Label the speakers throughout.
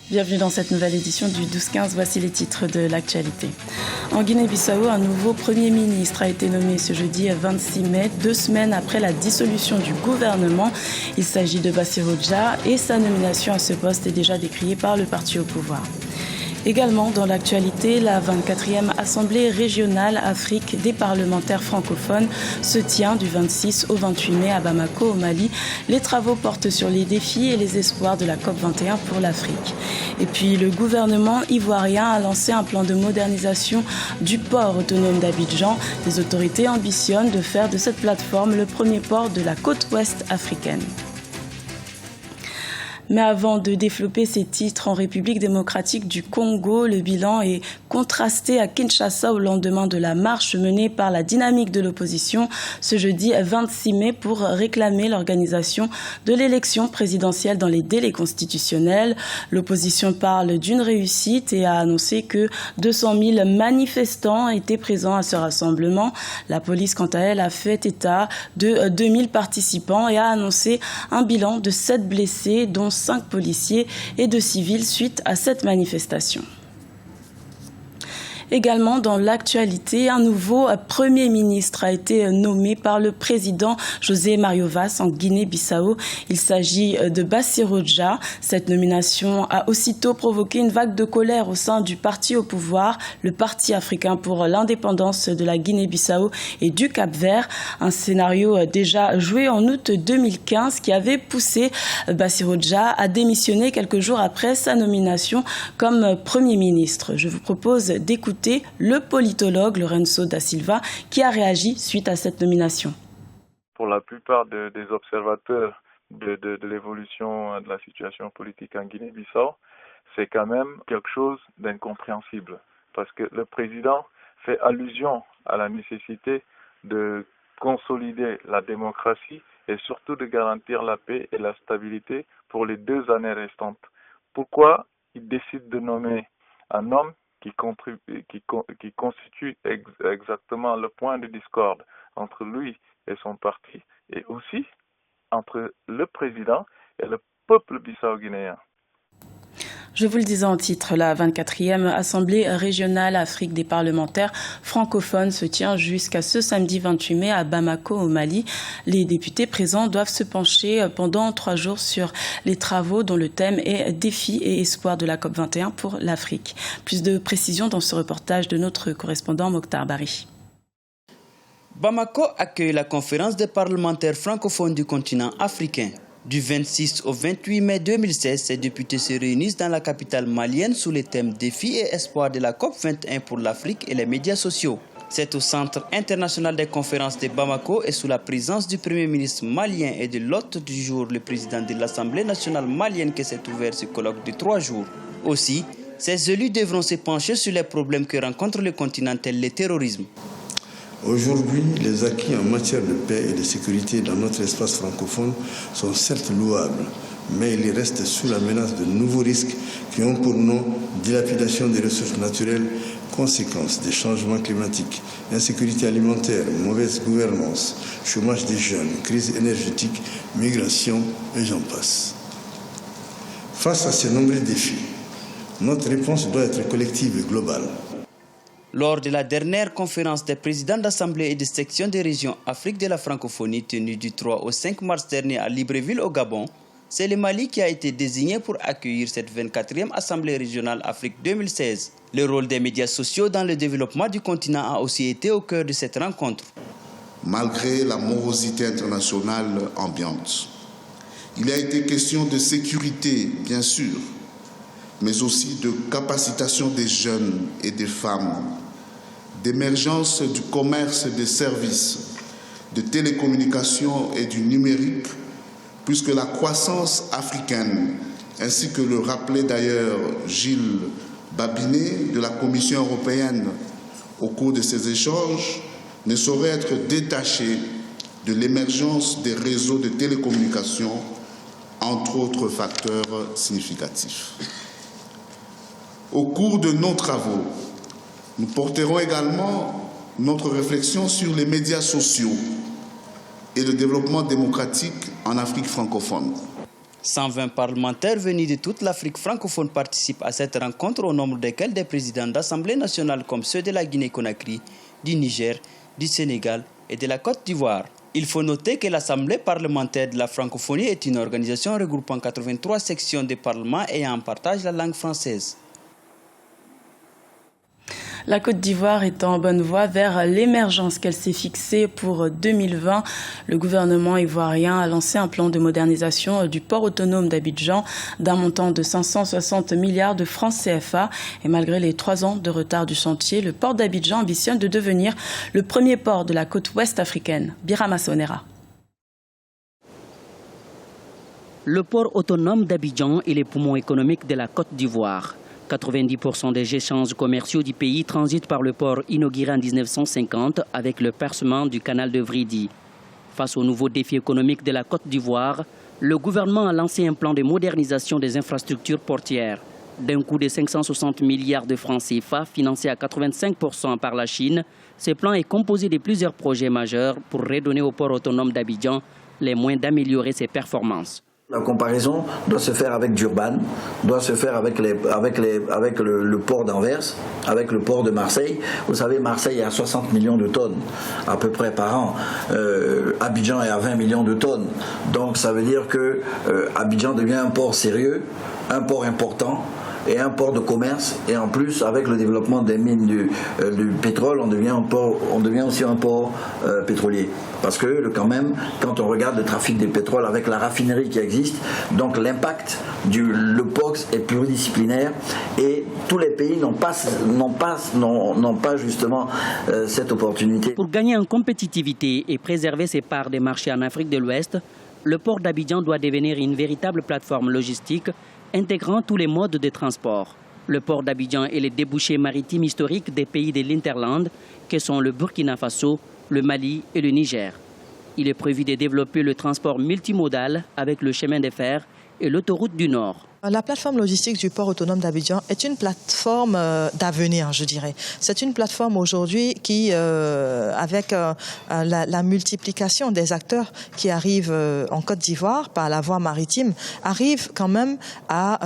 Speaker 1: Bienvenue dans cette nouvelle édition du 12-15. Voici les titres de l'actualité. En Guinée-Bissau, un nouveau Premier ministre a été nommé ce jeudi 26 mai, 2 semaines après la dissolution du gouvernement. Il s'agit de Bassirou Dja et sa nomination à ce poste est déjà décriée par le parti au pouvoir. Également dans l'actualité, la 24e Assemblée régionale Afrique des parlementaires francophones se tient du 26 au 28 mai à Bamako, au Mali. Les travaux portent sur les défis et les espoirs de la COP21 pour l'Afrique. Et puis le gouvernement ivoirien a lancé un plan de modernisation du port autonome d'Abidjan. Les autorités ambitionnent de faire de cette plateforme le premier port de la côte ouest africaine. Mais avant de développer ces titres en République démocratique du Congo, le bilan est contrasté à Kinshasa au lendemain de la marche menée par la dynamique de l'opposition ce jeudi 26 mai pour réclamer l'organisation de l'élection présidentielle dans les délais constitutionnels. L'opposition parle d'une réussite et a annoncé que 200 000 manifestants étaient présents à ce rassemblement. La police, quant à elle, a fait état de 2000 participants et a annoncé un bilan de 7 blessés, dont 5 policiers et 2 civils suite à cette manifestation. Également dans l'actualité, un nouveau Premier ministre a été nommé par le président José Mario Vaz en Guinée-Bissau. Il s'agit de Bassirou Dja. Cette nomination a aussitôt provoqué une vague de colère au sein du parti au pouvoir, le Parti africain pour l'indépendance de la Guinée-Bissau et du Cap-Vert. Un scénario déjà joué en août 2015 qui avait poussé Bassirou Dja à démissionner quelques jours après sa nomination comme Premier ministre. Je vous propose d'écouter le politologue Lourenço da Silva qui a réagi suite à cette nomination.
Speaker 2: Pour la plupart des observateurs de l'évolution de la situation politique en Guinée-Bissau, c'est quand même quelque chose d'incompréhensible parce que le président fait allusion à la nécessité de consolider la démocratie et surtout de garantir la paix et la stabilité pour les 2 années restantes. Pourquoi il décide de nommer un homme qui constitue exactement le point de discorde entre lui et son parti, et aussi entre le président et le peuple bissau-guinéen.
Speaker 1: Je vous le disais en titre, la 24e Assemblée régionale Afrique des parlementaires francophones se tient jusqu'à ce samedi 28 mai à Bamako, au Mali. Les députés présents doivent se pencher pendant 3 jours sur les travaux dont le thème est défis et espoirs de la COP21 pour l'Afrique. Plus de précisions dans ce reportage de notre correspondant Mokhtar Bari.
Speaker 3: Bamako accueille la conférence des parlementaires francophones du continent africain. Du 26 au 28 mai 2016, ces députés se réunissent dans la capitale malienne sous les thèmes défis et espoirs de la COP21 pour l'Afrique et les médias sociaux. C'est au Centre international des conférences de Bamako et sous la présence du Premier ministre malien et de l'hôte du jour, le président de l'Assemblée nationale malienne, que s'est ouvert ce colloque de 3 jours. Aussi, ces élus devront se pencher sur les problèmes que rencontre le continent tel le terrorisme.
Speaker 4: Aujourd'hui, les acquis en matière de paix et de sécurité dans notre espace francophone sont certes louables, mais ils restent sous la menace de nouveaux risques qui ont pour nom dilapidation des ressources naturelles, conséquences des changements climatiques, insécurité alimentaire, mauvaise gouvernance, chômage des jeunes, crise énergétique, migration et j'en passe. Face à ces nombreux défis, notre réponse doit être collective et globale.
Speaker 3: Lors de la dernière conférence des présidents d'Assemblée et de section des régions Afrique de la francophonie tenue du 3 au 5 mars dernier à Libreville au Gabon, c'est le Mali qui a été désigné pour accueillir cette 24e Assemblée régionale Afrique 2016. Le rôle des médias sociaux dans le développement du continent a aussi été au cœur de cette rencontre.
Speaker 5: Malgré la morosité internationale ambiante, il a été question de sécurité, bien sûr, mais aussi de capacitation des jeunes et des femmes, d'émergence du commerce des services, de télécommunications et du numérique, puisque la croissance africaine, ainsi que le rappelait d'ailleurs Gilles Babinet de la Commission européenne au cours de ces échanges, ne saurait être détachée de l'émergence des réseaux de télécommunications, entre autres facteurs significatifs. Au cours de nos travaux, nous porterons également notre réflexion sur les médias sociaux et le développement démocratique en Afrique francophone.
Speaker 3: 120 parlementaires venus de toute l'Afrique francophone participent à cette rencontre, au nombre desquels des présidents d'Assemblée nationale comme ceux de la Guinée-Conakry, du Niger, du Sénégal et de la Côte d'Ivoire. Il faut noter que l'Assemblée parlementaire de la francophonie est une organisation regroupant 83 sections de parlement ayant en partage la langue française.
Speaker 1: La Côte d'Ivoire est en bonne voie vers l'émergence qu'elle s'est fixée pour 2020. Le gouvernement ivoirien a lancé un plan de modernisation du port autonome d'Abidjan d'un montant de 560 milliards de francs CFA. Et malgré les 3 ans de retard du chantier, le port d'Abidjan ambitionne de devenir le premier port de la côte ouest africaine. Birama Sonera.
Speaker 6: Le port autonome d'Abidjan est le poumon économique de la Côte d'Ivoire. 90% des échanges commerciaux du pays transitent par le port inauguré en 1950 avec le percement du canal de Vridi. Face aux nouveaux défis économiques de la Côte d'Ivoire, le gouvernement a lancé un plan de modernisation des infrastructures portières. D'un coût de 560 milliards de francs CFA, financé à 85% par la Chine, ce plan est composé de plusieurs projets majeurs pour redonner au port autonome d'Abidjan les moyens d'améliorer ses performances.
Speaker 7: La comparaison doit se faire avec Durban, doit se faire avec le port d'Anvers, avec le port de Marseille. Vous savez, Marseille est à 60 millions de tonnes à peu près par an. Abidjan est à 20 millions de tonnes. Donc ça veut dire que Abidjan devient un port sérieux, un port important et un port de commerce. Et en plus, avec le développement des mines du pétrole, on devient aussi un port pétrolier. Parce que quand même, quand on regarde le trafic des pétroles avec la raffinerie qui existe, donc l'impact le POX est pluridisciplinaire et tous les pays n'ont pas justement cette opportunité.
Speaker 6: Pour gagner en compétitivité et préserver ses parts des marchés en Afrique de l'Ouest, le port d'Abidjan doit devenir une véritable plateforme logistique intégrant tous les modes de transport. Le port d'Abidjan est le débouché maritime historique des pays de l'Interland, que sont le Burkina Faso, le Mali et le Niger. Il est prévu de développer le transport multimodal avec le chemin de fer et l'autoroute du Nord.
Speaker 8: La plateforme logistique du port autonome d'Abidjan est une plateforme d'avenir, je dirais. C'est une plateforme aujourd'hui qui, avec la multiplication des acteurs qui arrivent en Côte d'Ivoire par la voie maritime, arrive quand même à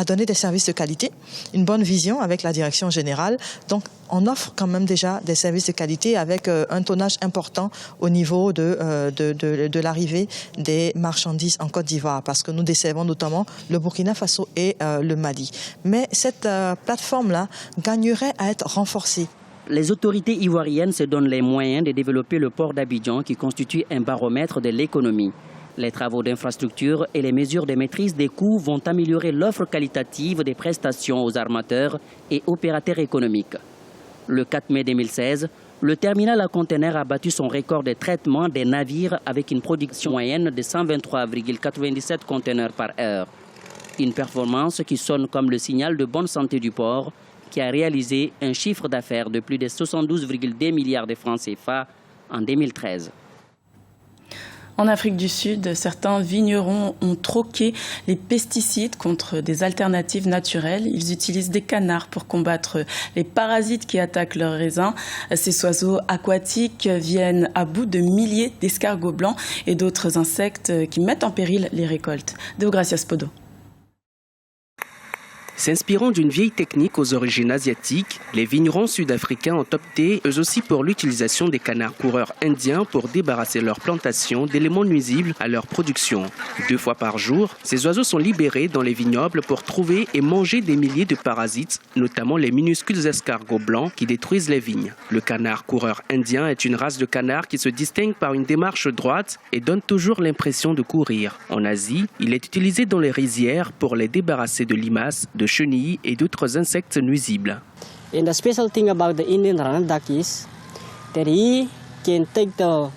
Speaker 8: donner des services de qualité, une bonne vision avec la direction générale. Donc, on offre quand même déjà des services de qualité avec un tonnage important au niveau de l'arrivée des marchandises en Côte d'Ivoire, parce que nous desservons notamment le Burkina Faso et le Mali. Mais cette plateforme-là gagnerait à être renforcée.
Speaker 6: Les autorités ivoiriennes se donnent les moyens de développer le port d'Abidjan qui constitue un baromètre de l'économie. Les travaux d'infrastructure et les mesures de maîtrise des coûts vont améliorer l'offre qualitative des prestations aux armateurs et opérateurs économiques. Le 4 mai 2016, le terminal à conteneurs a battu son record de traitement des navires avec une production moyenne de 123,97 conteneurs par heure. Une performance qui sonne comme le signal de bonne santé du port, qui a réalisé un chiffre d'affaires de plus de 72,2 milliards de francs CFA en 2013.
Speaker 1: En Afrique du Sud, certains vignerons ont troqué les pesticides contre des alternatives naturelles. Ils utilisent des canards pour combattre les parasites qui attaquent leurs raisins. Ces oiseaux aquatiques viennent à bout de milliers d'escargots blancs et d'autres insectes qui mettent en péril les récoltes. Deogracias Podo.
Speaker 9: S'inspirant d'une vieille technique aux origines asiatiques, les vignerons sud-africains ont opté eux aussi pour l'utilisation des canards coureurs indiens pour débarrasser leurs plantations d'éléments nuisibles à leur production. 2 fois par jour, ces oiseaux sont libérés dans les vignobles pour trouver et manger des milliers de parasites, notamment les minuscules escargots blancs qui détruisent les vignes. Le canard coureur indien est une race de canard qui se distingue par une démarche droite et donne toujours l'impression de courir. En Asie, il est utilisé dans les rizières pour les débarrasser de limaces, de chenilles et d'autres insectes nuisibles.
Speaker 10: And the special thing about the Indian runner duck is that he can take the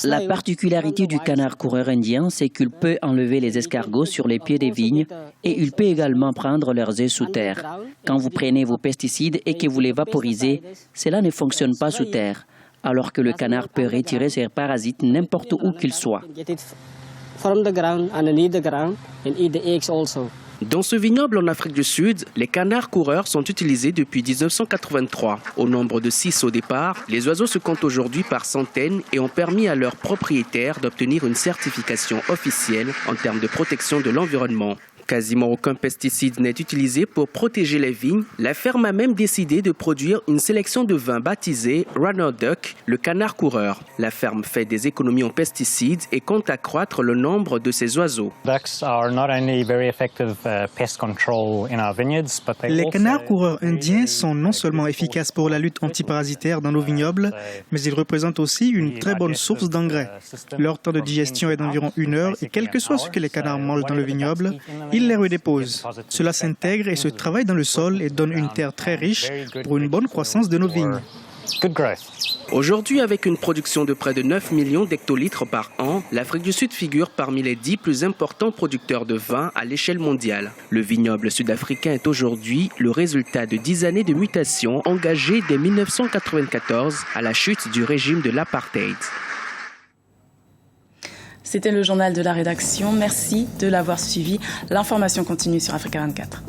Speaker 6: La particularité du canard coureur indien, c'est qu'il peut enlever les escargots sur les pieds des vignes et il peut également prendre leurs œufs sous terre. Quand vous prenez vos pesticides et que vous les vaporisez, cela ne fonctionne pas sous terre, alors que le canard peut retirer ses parasites n'importe où qu'ils soient.
Speaker 9: Dans ce vignoble en Afrique du Sud, les canards coureurs sont utilisés depuis 1983. Au nombre de 6 au départ, les oiseaux se comptent aujourd'hui par centaines et ont permis à leurs propriétaires d'obtenir une certification officielle en termes de protection de l'environnement. Quasiment aucun pesticide n'est utilisé pour protéger les vignes. La ferme a même décidé de produire une sélection de vins baptisée Runner Duck, le canard coureur. La ferme fait des économies en pesticides et compte accroître le nombre de ses oiseaux.
Speaker 11: Les canards coureurs indiens sont non seulement efficaces pour la lutte antiparasitaire dans nos vignobles, mais ils représentent aussi une très bonne source d'engrais. Leur temps de digestion est d'environ 1 heure et quel que soit ce que les canards mangent dans le vignoble, ils les redéposent. Cela s'intègre et se travaille dans le sol et donne une terre très riche pour une bonne croissance de nos vignes.
Speaker 9: Aujourd'hui, avec une production de près de 9 millions d'hectolitres par an, l'Afrique du Sud figure parmi les 10 plus importants producteurs de vin à l'échelle mondiale. Le vignoble sud-africain est aujourd'hui le résultat de 10 années de mutation engagées dès 1994 à la chute du régime de l'apartheid.
Speaker 1: C'était le journal de la rédaction. Merci de l'avoir suivi. L'information continue sur Africa 24.